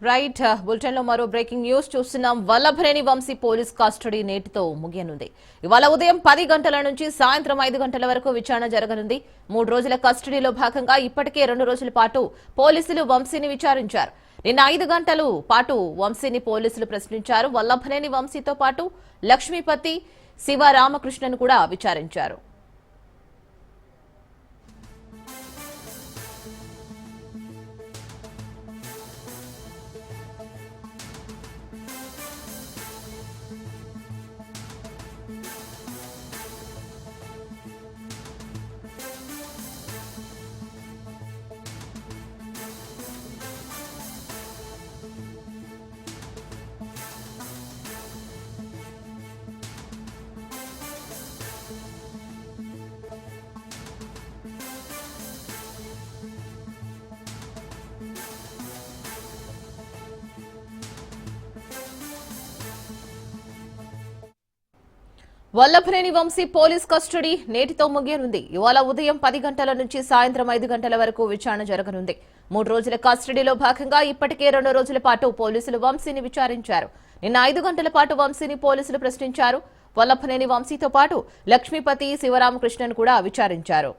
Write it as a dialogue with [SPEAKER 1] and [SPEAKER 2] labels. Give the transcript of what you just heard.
[SPEAKER 1] Right bulletin లో మరో breaking news చూస్తున్నాం. వల్లభనేని వంశీ పోలీస్ కస్టడీ నేటితో ముగియనుంది. ఇవాళ ఉదయం 10 గంటల నుంచి సాయంత్రం 5 గంటల వరకు విచారణ జరగనుంది. 3 రోజుల కస్టడీలో భాగంగా ఇప్పటికే 2 రోజుల పాటు పోలీసులు వంశీని విచారించారు. నిన్న 5 గంటల పాటు వంశీని పోలీసులు ప్రశ్నించారు. వల్లభనేని వంశీతో పాటు లక్ష్మీపతి, శివరామకృష్ణను కూడా విచారించారు. వల్లభనేని వంశీ పోలీస్ కస్టడీ నేటితో ముగియనుంది. ఇవాళ ఉదయం 10 గంటల నుంచి సాయంత్రం 5 గంటల వరకు విచారణ జరగనుంది. 3 రోజుల కస్టడీలో భాగంగా ఇప్పటికే 2 రోజుల పాటు పోలీసులు వంశీని విచారించారు. నిన్న 5 గంటల పాటు వంశీని పోలీసులు ప్రశ్నించారు. వల్లభనేని వంశీతో పాటు లక్ష్మీపతి, శివరామకృష్ణను కూడా విచారించారు.